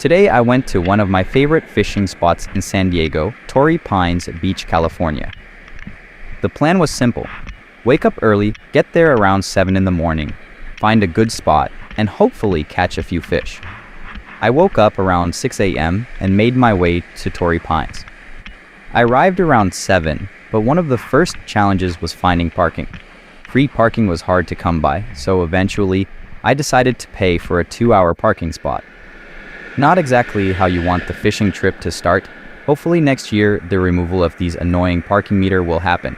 Today I went to one of my favorite fishing spots in San Diego, Torrey Pines Beach, California. The plan was simple. Wake up early, get there around 7 in the morning, find a good spot, and hopefully catch a few fish. I woke up around 6 a.m. and made my way to Torrey Pines. I arrived around 7, but one of the first challenges was finding parking. Free parking was hard to come by, so eventually I decided to pay for a 2-hour parking spot. Not exactly how you want the fishing trip to start. Hopefully next year the removal of these annoying parking meter will happen.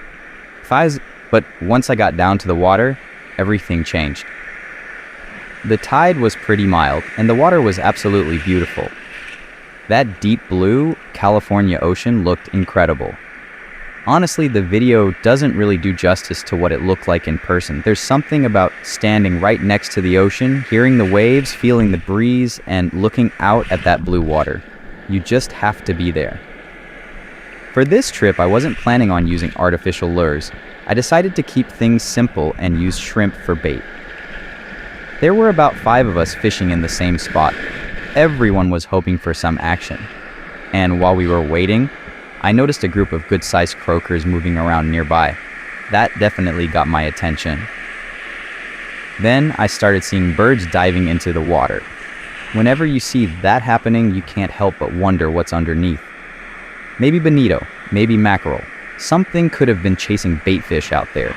But once I got down to the water, everything changed. The tide was pretty mild and the water was absolutely beautiful. That deep blue California ocean looked incredible. Honestly, the video doesn't really do justice to what it looked like in person. There's something about standing right next to the ocean, hearing the waves, feeling the breeze, and looking out at that blue water. You just have to be there. For this trip, I wasn't planning on using artificial lures. I decided to keep things simple and use shrimp for bait. There were about 5 of us fishing in the same spot. Everyone was hoping for some action. And while we were waiting, I noticed a group of good-sized croakers moving around nearby. That definitely got my attention. Then I started seeing birds diving into the water. Whenever you see that happening, you can't help but wonder what's underneath. Maybe bonito, maybe mackerel. Something could have been chasing bait fish out there.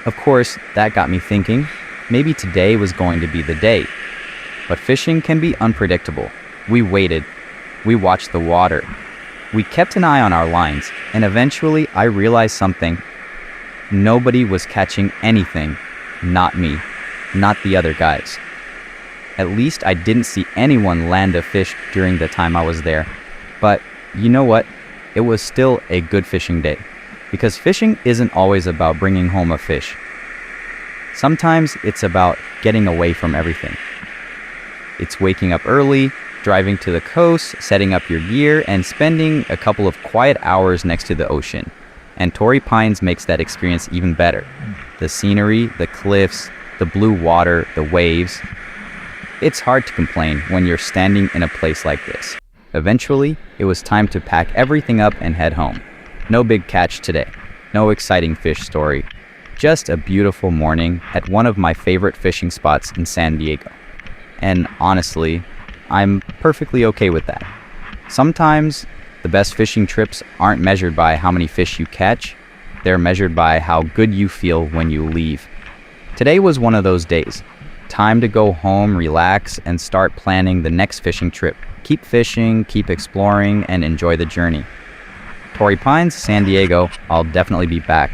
Of course, that got me thinking, maybe today was going to be the day. But fishing can be unpredictable. We waited. We watched the water. We kept an eye on our lines, and eventually I realized something. Nobody was catching anything. Not me. Not the other guys. At least I didn't see anyone land a fish during the time I was there. But you know what? It was still a good fishing day. Because fishing isn't always about bringing home a fish. Sometimes it's about getting away from everything. It's waking up early, driving to the coast, setting up your gear, and spending a couple of quiet hours next to the ocean. And Torrey Pines makes that experience even better. The scenery, the cliffs, the blue water, the waves. It's hard to complain when you're standing in a place like this. Eventually, it was time to pack everything up and head home. No big catch today. No exciting fish story. Just a beautiful morning at one of my favorite fishing spots in San Diego. And honestly, I'm perfectly okay with that. Sometimes, the best fishing trips aren't measured by how many fish you catch. They're measured by how good you feel when you leave. Today was one of those days. Time to go home, relax, and start planning the next fishing trip. Keep fishing, keep exploring, and enjoy the journey. Torrey Pines, San Diego, I'll definitely be back.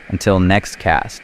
Until next cast.